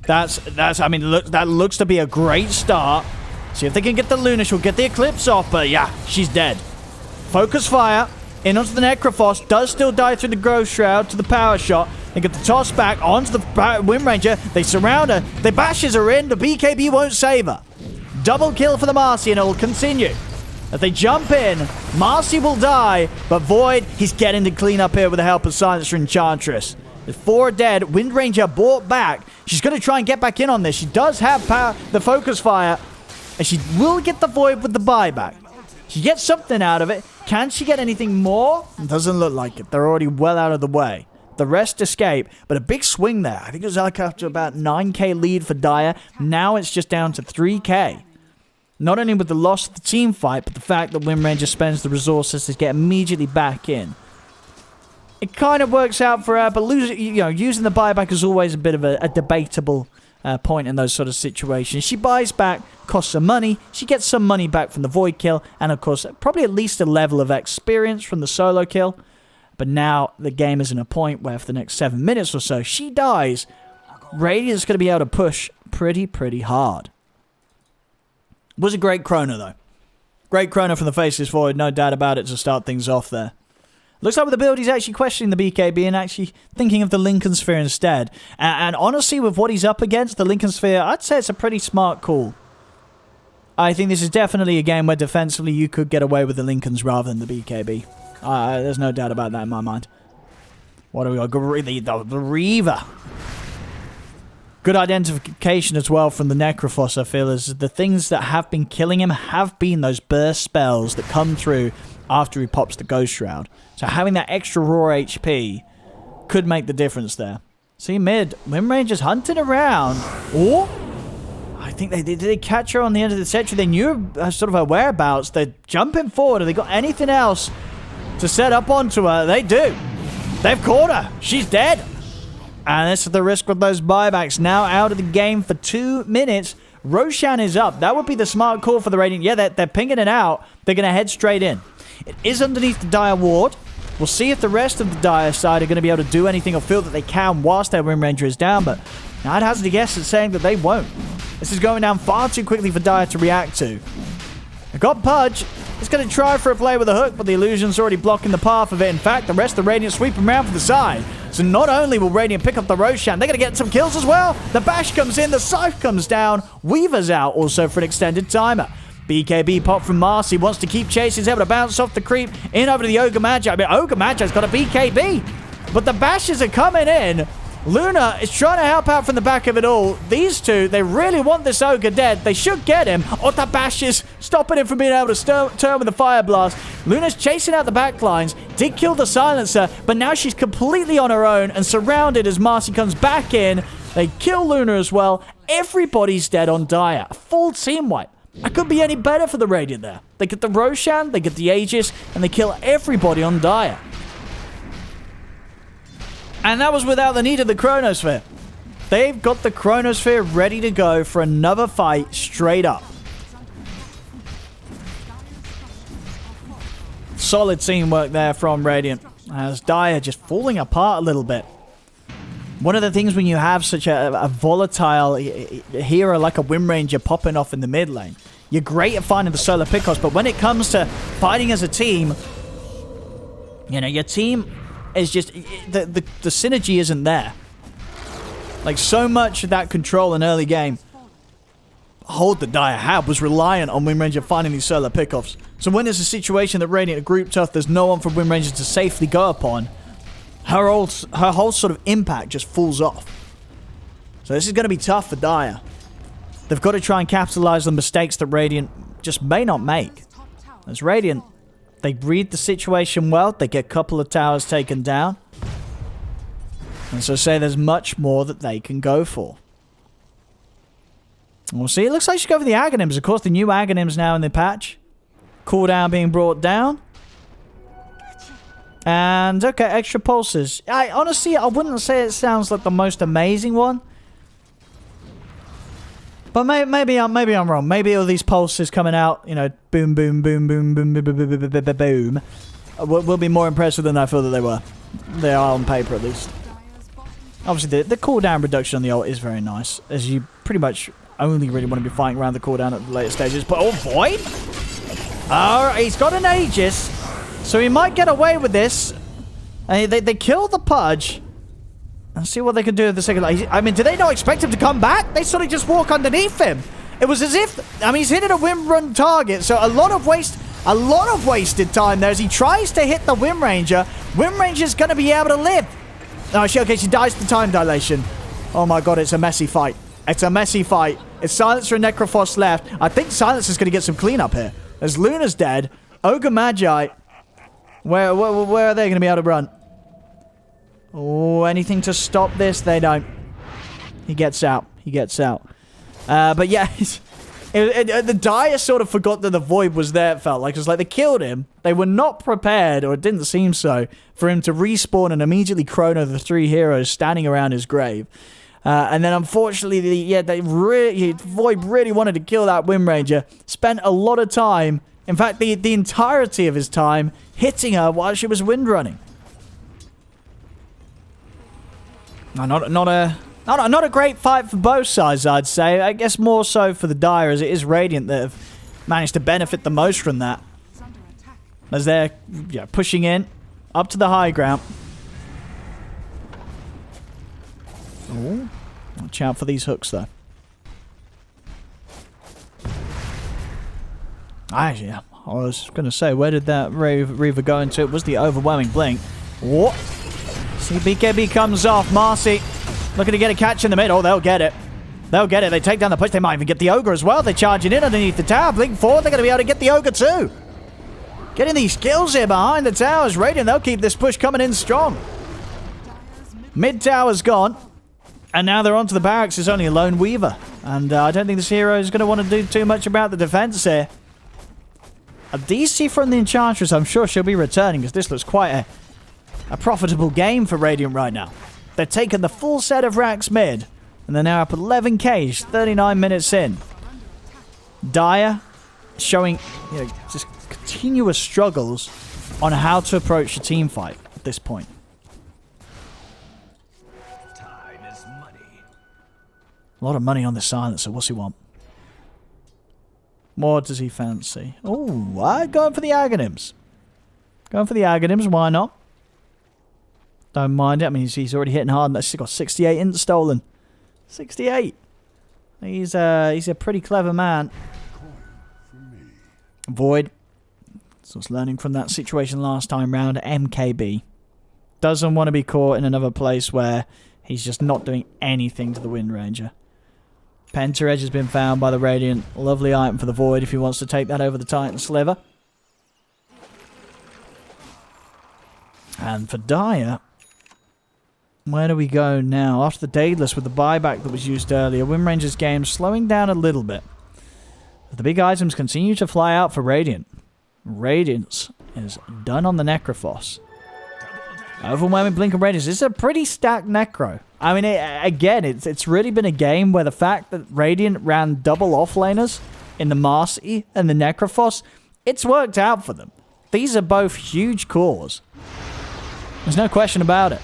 I mean, look, that looks to be a great start. See if they can get the Luna. She'll get the Eclipse off, but yeah, she's dead. Focus fire. In onto the Necrophos. Does still die through the Growth Shroud to the power shot. They get the toss back onto the Wind Ranger. They surround her. They bashes her in. The BKB won't save her. Double kill for the Marcy, and it will continue. As they jump in, Marcy will die, but Void, he's getting to clean up here with the help of Silencer Enchantress. The 4 dead. Wind Ranger brought back. She's going to try and get back in on this. She does have power, the focus fire, and she will get the Void with the buyback. She gets something out of it. Can she get anything more? It doesn't look like it. They're already well out of the way. The rest escape, but a big swing there. I think it was like up to about 9k lead for Dire. Now it's just down to 3k. Not only with the loss of the team fight, but the fact that Wind Ranger spends the resources to get immediately back in. It kind of works out for her, but using the buyback is always a bit of a debatable point in those sort of situations. She buys back, costs some money. She gets some money back from the Void kill, and of course, probably at least a level of experience from the solo kill. But now the game is in a point where for the next 7 minutes or so, she dies. Radiant's going to be able to push pretty hard. Was a great Chrono, though. Great Chrono from the Faceless Void, no doubt about it, to start things off there. Looks like with the build, he's actually questioning the BKB and actually thinking of the Lincoln Sphere instead. And honestly, with what he's up against, the Lincoln Sphere, I'd say it's a pretty smart call. I think this is definitely a game where defensively you could get away with the Lincolns rather than the BKB. There's no doubt about that in my mind. What do we got? The Reaver. Good identification as well from the Necrophos, I feel, as the things that have been killing him have been those burst spells that come through after he pops the Ghost Shroud. So having that extra raw HP could make the difference there. See mid, Windranger's hunting around. Or, I think did they catch her on the end of the section? They knew sort of her whereabouts. They're jumping forward. Have they got anything else to set up onto her? They do. They've caught her. She's dead. And this is the risk with those buybacks. Now out of the game for 2 minutes. Roshan is up. That would be the smart call for the Radiant. Yeah, they're pinging it out. They're going to head straight in. It is underneath the Dire Ward. We'll see if the rest of the Dire side are going to be able to do anything or feel that they can whilst their Windranger is down. But I'd hazard a guess at saying that they won't. This is going down far too quickly for Dire to react to. They've got Pudge. He's going to try for a play with a hook, but the illusion's already blocking the path of it. In fact, the rest of the Radiant sweep him around for the side. So not only will Radiant pick up the Roshan, they're going to get some kills as well. The Bash comes in, the Scythe comes down. Weaver's out also for an extended timer. BKB pop from Marcy, wants to keep chasing, he's able to bounce off the creep in over to the Ogre Magi. I mean, Ogre Magi's got a BKB, but the Bashes are coming in. Luna is trying to help out from the back of it all. These two, they really want this Ogre dead. They should get him. Oh, the Bashes stopping him from being able to turn with the Fire Blast. Luna's chasing out the back lines. Did kill the Silencer, but now she's completely on her own and surrounded as Marcy comes back in. They kill Luna as well. Everybody's dead on Dire. A full team wipe. I couldn't be any better for the Radiant there. They get the Roshan, they get the Aegis, and they kill everybody on Dire. And that was without the need of the Chronosphere. They've got the Chronosphere ready to go for another fight straight up. Solid teamwork there from Radiant. As Dire just falling apart a little bit. One of the things when you have such a volatile hero like a Windranger popping off in the mid lane, you're great at finding the solo pickoffs, but when it comes to fighting as a team, you know, your team is just, the synergy isn't there. Like, so much of that control in early game, hold the Dire had, was reliant on Windranger finding these solo pickoffs. So when there's a situation that Radiant are grouped tough, there's no one for Windranger to safely go upon, her whole sort of impact just falls off. So this is going to be tough for Dire. They've got to try and capitalize on mistakes that Radiant just may not make. As Radiant, they read the situation well. They get a couple of towers taken down. And so say there's much more that they can go for. We'll see. It looks like she go for the Aghanims. Of course, the new Aghanims now in the patch. Cooldown being brought down. And, okay, extra pulses. Honestly, I wouldn't say it sounds like the most amazing one. But maybe I'm wrong. Maybe all these pulses coming out, you know, boom, boom, boom, boom, boom, boom, boom, boom, boom, boom, will be more impressive than I thought that they were. They are on paper, at least. Obviously, the cooldown reduction on the ult is very nice, as you pretty much only really want to be fighting around the cooldown at the later stages. But, oh, Void? Alright, he's got an Aegis. So he might get away with this. They kill the Pudge. And see what they can do in the second. I mean, do they not expect him to come back? They sort of just walk underneath him. It was as if, I mean, he's hitting a Wind Run target. So a lot of wasted time there as he tries to hit the Windranger. Windranger's going to be able to live. Oh, she dies to time dilation. Oh my god, it's a messy fight. It's a messy fight. It's Silencer and Necrophos left. I think Silencer's going to get some cleanup here. As Luna's dead. Ogre Magi. Where are they going to be able to run? Oh, anything to stop this? They don't. He gets out. He gets out. But yeah, the Dire sort of forgot that the Void was there, it felt like. It was like they killed him. They were not prepared, or it didn't seem so, for him to respawn and immediately chrono the three heroes standing around his grave. And then unfortunately, Void really wanted to kill that Windranger. Spent a lot of time, in fact, the entirety of his time, hitting her while she was windrunning. Not a great fight for both sides, I'd say. I guess more so for the Dire, as it is Radiant that have managed to benefit the most from that. As they're pushing in. Up to the high ground. Oh, watch out for these hooks, though. Actually, I was going to say, where did that Reaver go into? It was the overwhelming blink. What? See, BKB comes off. Marcy looking to get a catch in the mid. Oh, they'll get it. They'll get it. They take down the push. They might even get the Ogre as well. They're charging in underneath the tower. Blink forward. They're going to be able to get the Ogre too. Getting these kills here behind the towers. Radiant, they'll keep this push coming in strong. Mid tower's gone. And now they're onto the barracks. It's only a lone Weaver. And I don't think this hero is going to want to do too much about the defense here. A DC from the Enchantress. I'm sure she'll be returning because this looks quite a profitable game for Radiant right now. They're taking the full set of racks mid. And they're now up 11k, 39 minutes in. Dire showing, you know, just continuous struggles on how to approach a team fight at this point. Time is money. A lot of money on the silencer. What's he want? What does he fancy? Oh, going for the Aghanims. Going for the Aghanims, why not? Don't mind it. I mean, he's already hitting hard. That's got 68 int stolen. 68. He's a pretty clever man. Void. So it's learning from that situation last time round. MKB. Doesn't want to be caught in another place where he's just not doing anything to the Wind Ranger. Penta Edge has been found by the Radiant. Lovely item for the Void if he wants to take that over the Titan Sliver. And for Dire, where do we go now? After the Daedalus with the buyback that was used earlier, Wind Ranger's game slowing down a little bit. But the big items continue to fly out for Radiant. Radiance is done on the Necrophos. Overwhelming Blink of Radiance. This is a pretty stacked Necro. I mean, again, it's really been a game where the fact that Radiant ran double offlaners in the Marcy and the Necrophos, it's worked out for them. These are both huge cores. There's no question about it.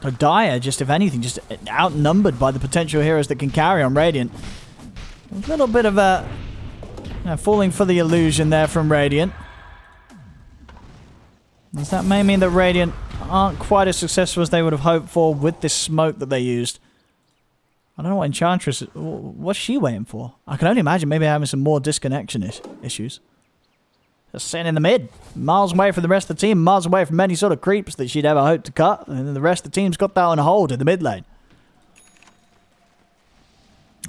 So Dire, just if anything, just outnumbered by the potential heroes that can carry on Radiant. A little bit of a falling for the illusion there from Radiant. Does that may mean that Radiant aren't quite as successful as they would have hoped for with this smoke that they used? I don't know what Enchantress... What's she waiting for? I can only imagine maybe having some more disconnection issues. Just sitting in the mid. Miles away from the rest of the team. Miles away from any sort of creeps that she'd ever hoped to cut. And then the rest of the team's got that on hold in the mid lane.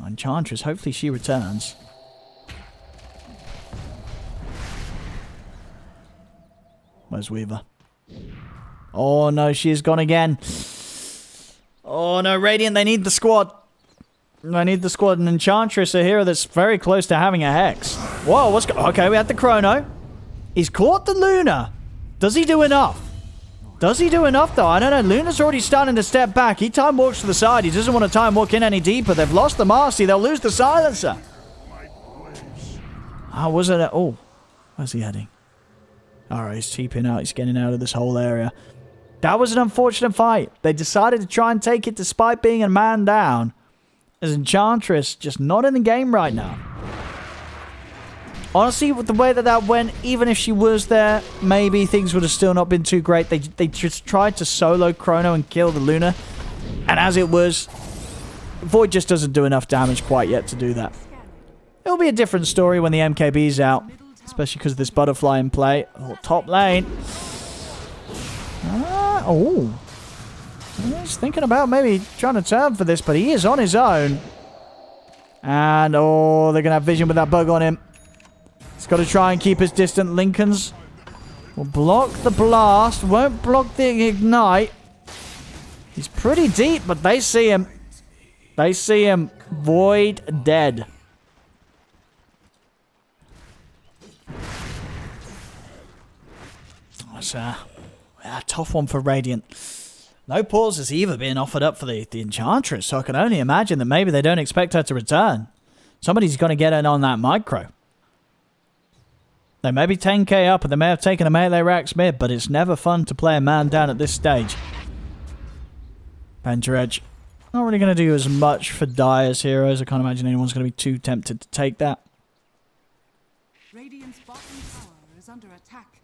Enchantress, hopefully she returns. Where's Weaver? Oh no, she is gone again. Oh no, Radiant, they need the squad. They need the squad. And Enchantress, a hero that's very close to having a Hex. Whoa, what's going on? Okay, we had the Chrono. He's caught the Luna. Does he do enough? Does he do enough though? I don't know. Luna's already starting to step back. He time walks to the side. He doesn't want to time walk in any deeper. They've lost the Marcy. They'll lose the Silencer. Oh, was it? Oh, where's he heading? Alright, he's TPing out. He's getting out of this whole area. That was an unfortunate fight. They decided to try and take it despite being a man down. As Enchantress just not in the game right now. Honestly, with the way that went, even if she was there, maybe things would have still not been too great. They just tried to solo Chrono and kill the Luna. And as it was, Void just doesn't do enough damage quite yet to do that. It'll be a different story when the MKB's out. Especially because of this butterfly in play. Oh, top lane. Oh. He's thinking about maybe trying to turn for this, but he is on his own. And, oh, they're going to have vision with that bug on him. He's got to try and keep his distant. Lincolns will block the blast. Won't block the ignite. He's pretty deep, but they see him. They see him. Void dead. It's a tough one for Radiant. No pauses either being offered up for the Enchantress, so I can only imagine that maybe they don't expect her to return. Somebody's going to get in on that micro. They may be 10k up and they may have taken a melee racks mid, but it's never fun to play a man down at this stage. Penta Edge. Not really going to do as much for Dire's heroes. I can't imagine anyone's going to be too tempted to take that. Radiant's bottom tower is under attack.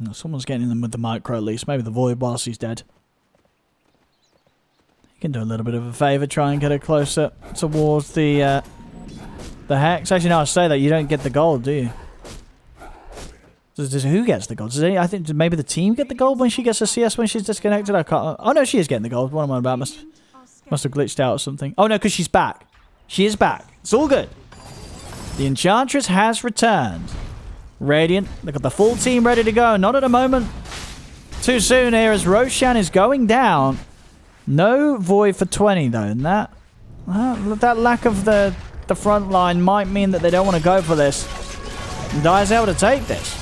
No, someone's getting them with the micro at least. Maybe the Void whilst he's dead. You can do a little bit of a favour. Try and get it closer towards the Hex. Actually, no, I say that. You don't get the gold, do you? Who gets the gold? I think maybe the team get the gold when she gets a CS when she's disconnected. I can't. Oh, no, she is getting the gold. What am I about? Must have glitched out or something. Oh, no, because she's back. She is back. It's all good. The Enchantress has returned. Radiant, they've got the full team ready to go. Not at a moment too soon here as Roshan is going down. No Void for 20 though. And that lack of the front line might mean that they don't want to go for this. And Dire's able to take this.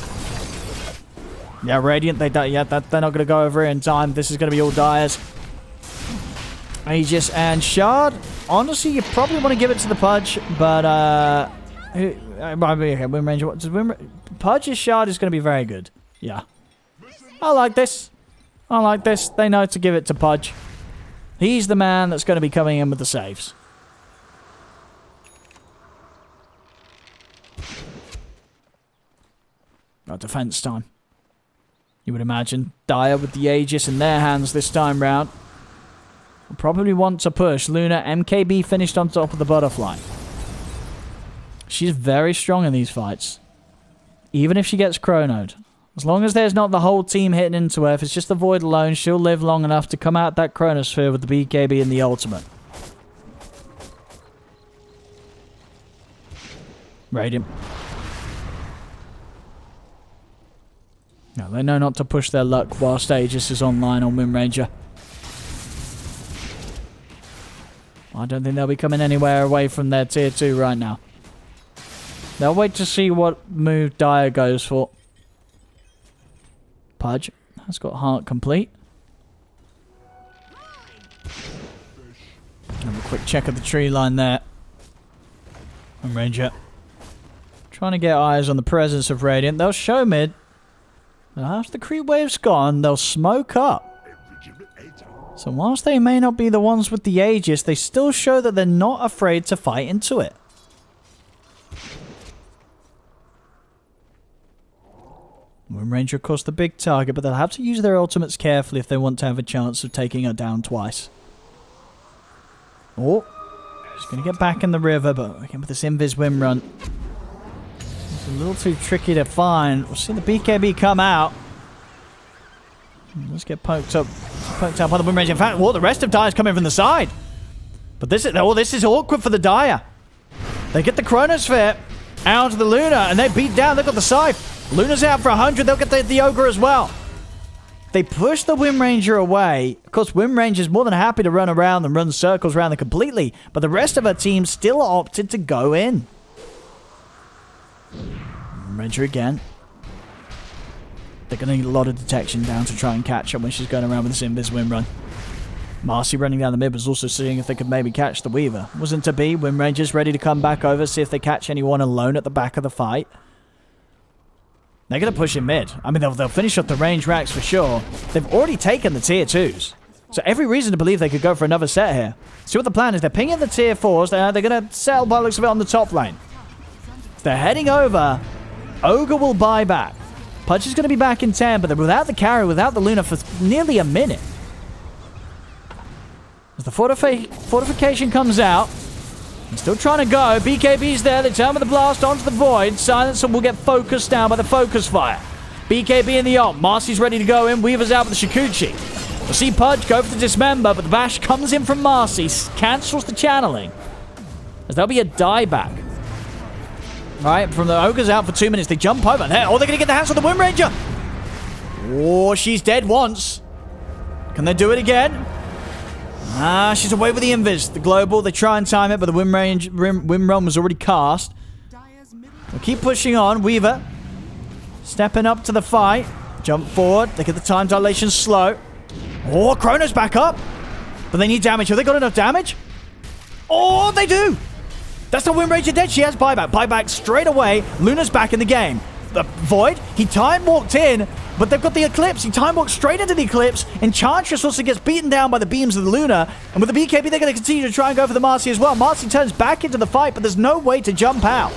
Yeah, Radiant, they're not going to go over it in time. This is going to be all Dire's. Aegis and Shard. Honestly, you probably want to give it to the Pudge, but okay, Windrange. Pudge's Shard is going to be very good. Yeah. I like this. I like this. They know to give it to Pudge. He's the man that's going to be coming in with the saves. Got defense time. You would imagine. Dire with the Aegis in their hands this time round. Will probably want to push. Luna, MKB finished on top of the butterfly. She's very strong in these fights. Even if she gets chronoed. As long as there's not the whole team hitting into her, if it's just the Void alone, she'll live long enough to come out that chronosphere with the BKB and the ultimate. Radiant. No, they know not to push their luck whilst Aegis is online on Windranger. I don't think they'll be coming anywhere away from their tier 2 right now. They'll wait to see what move Dire goes for. Pudge has got heart complete. Have a quick check of the tree line there. And Ranger. Trying to get eyes on the presence of Radiant. They'll show mid. After the creep wave's gone, they'll smoke up. So whilst they may not be the ones with the Aegis, they still show that they're not afraid to fight into it. Windranger, of course, the big target, but they'll have to use their ultimates carefully if they want to have a chance of taking her down twice. Oh, she's going to get back in the river, but again with this Invis Wind Run, it's a little too tricky to find. We'll see the BKB come out. Let's get poked up by the Windranger. In fact, the rest of Dire's coming from the side. But this is awkward for the Dire. They get the Chronosphere out of the Luna, and they beat down. They've got the Scythe. Luna's out for 100. They'll get the Ogre as well. They push the Windranger away. Of course, Windranger's more than happy to run around and run circles around them completely, but the rest of her team still opted to go in. Windranger again. They're going to need a lot of detection down to try and catch her when she's going around with this Invis Wind Run. Marcy running down the mid was also seeing if they could maybe catch the Weaver. Wasn't to be. Windranger's ready to come back over, see if they catch anyone alone at the back of the fight. They're going to push in mid. I mean, they'll finish up the range racks for sure. They've already taken the tier 2s. So every reason to believe they could go for another set here. See what the plan is. They're pinging the tier 4s. They're going to settle by the looks of it on the top lane. They're heading over. Ogre will buy back. Pudge is going to be back in 10, but they're without the carry, without the Luna for nearly a minute. As the fortification comes out, they're still trying to go. BKB's there. They turn with the blast onto the Void. Silencer will get focused down by the focus fire. BKB in the ult. Marcy's ready to go in. Weaver's out with the Shikuchi. We'll see Pudge go for the Dismember, but the bash comes in from Marcy. Cancels the channeling. As there'll be a dieback. Alright, from the Ogre's out for 2 minutes. They jump over there. Oh, they're going to get the hands on the Windranger. Oh, she's dead once. Can they do it again? She's away with the Invis. The global, they try and time it, but the Wind Run was already cast. We'll keep pushing on. Weaver stepping up to the fight. Jump forward. They get the time dilation slow. Oh, Chrono's back up. But they need damage. Have they got enough damage? Oh, they do. That's the Windranger dead. She has buyback. Buyback straight away. Luna's back in the game. The Void, he time walked in, but they've got the Eclipse. He time walked straight into the Eclipse. Enchantress also gets beaten down by the beams of the Luna. And with the BKB, they're going to continue to try and go for the Marcy as well. Marcy turns back into the fight, but there's no way to jump out.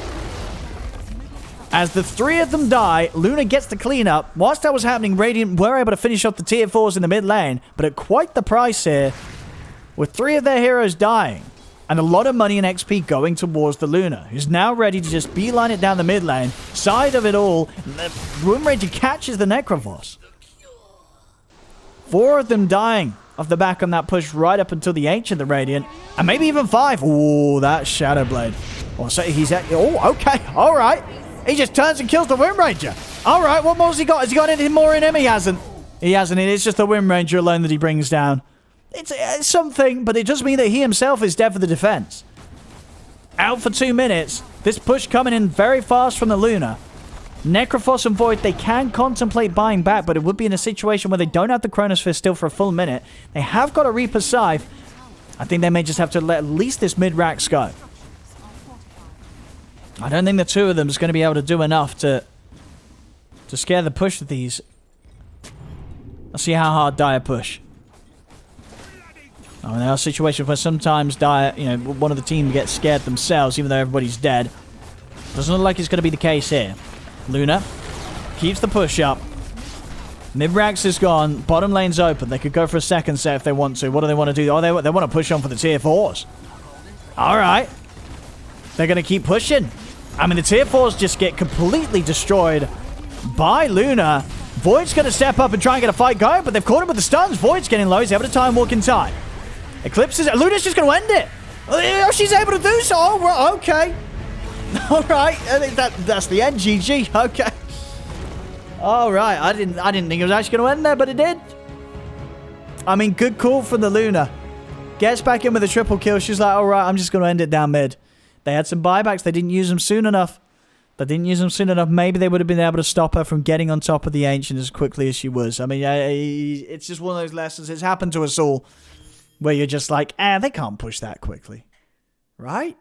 As the 3 of them die, Luna gets the cleanup. Whilst that was happening, Radiant were able to finish off the tier 4s in the mid lane, but at quite the price here, with 3 of their heroes dying, and a lot of money and XP going towards the Luna, who's now ready to just beeline it down the mid lane. Side of it all, Wind Ranger catches the Necrophos. 4 of them dying off the back on that push right up until the Ancient, the Radiant, and maybe even 5. Ooh, that Shadow Blade. Oh, so he's at... Oh, okay, all right. He just turns and kills the Wind Ranger. All right, what more has he got? Has he got anything more in him? He hasn't. He hasn't. It's just the Wind Ranger alone that he brings down. It's something, but it does mean that he himself is dead for the defense. Out for 2 minutes. This push coming in very fast from the Luna. Necrophos and Void, they can contemplate buying back, but it would be in a situation where they don't have the Chronosphere still for a full minute. They have got a Reaper Scythe. I think they may just have to let at least this mid-Rax go. I don't think the 2 of them is going to be able to do enough to scare the push with these. Let's see how hard Dire push. I mean, there are situations where sometimes Dire, you know, one of the team gets scared themselves, even though everybody's dead. Doesn't look like it's going to be the case here. Luna keeps the push up. Mid-Rax is gone. Bottom lane's open. They could go for a second set if they want to. What do they want to do? Oh, they want to push on for the tier 4s. All right. They're going to keep pushing. I mean, the tier 4s just get completely destroyed by Luna. Void's going to step up and try and get a fight going, but they've caught him with the stuns. Void's getting low. He's able to time walk in time. Eclipses. Luna's just going to end it. Oh, she's able to do so. Oh, right, okay. All right. I think that's the end. GG. Okay. All right. I didn't think it was actually going to end there, but it did. I mean, good call from the Luna. Gets back in with a triple kill. She's like, all right, I'm just going to end it down mid. They had some buybacks. They didn't use them soon enough. Maybe they would have been able to stop her from getting on top of the Ancient as quickly as she was. I mean, it's just one of those lessons. It's happened to us all where you're just like, they can't push that quickly. Right?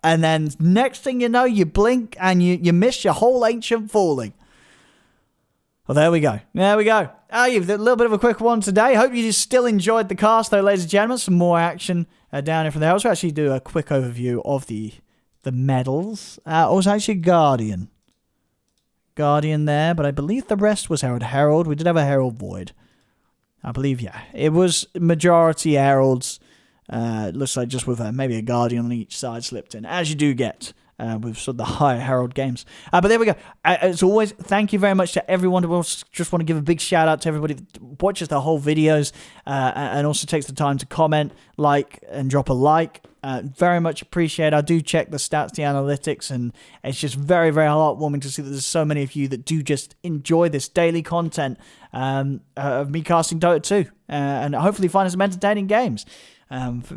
And then next thing you know, you blink and you miss your whole Ancient falling. Well, there we go. You've a little bit of a quick one today. Hope you still enjoyed the cast, though, ladies and gentlemen. Some more action down here from the Heralds. We'll actually do a quick overview of the medals. It was actually Guardian there, but I believe the rest was Herald. We did have a Herald Void. I believe, yeah. It was majority Heralds. Looks like just with maybe a Guardian on each side slipped in, as you do get with sort of the higher Herald games. But there we go. As always, thank you very much to everyone. I just want to give a big shout out to everybody that watches the whole videos and also takes the time to comment, like, and drop a like. Very much appreciate it. I do check the stats, the analytics, and it's just very, very heartwarming to see that there's so many of you that do just enjoy this daily content of me casting Dota 2 and hopefully find some entertaining games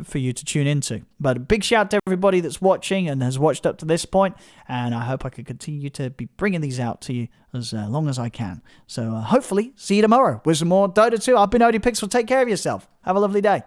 for you to tune into. But a big shout out to everybody that's watching and has watched up to this point, and I hope I can continue to be bringing these out to you as long as I can. So hopefully see you tomorrow with some more Dota 2. I've been ODPixel. Take care of yourself. Have a lovely day.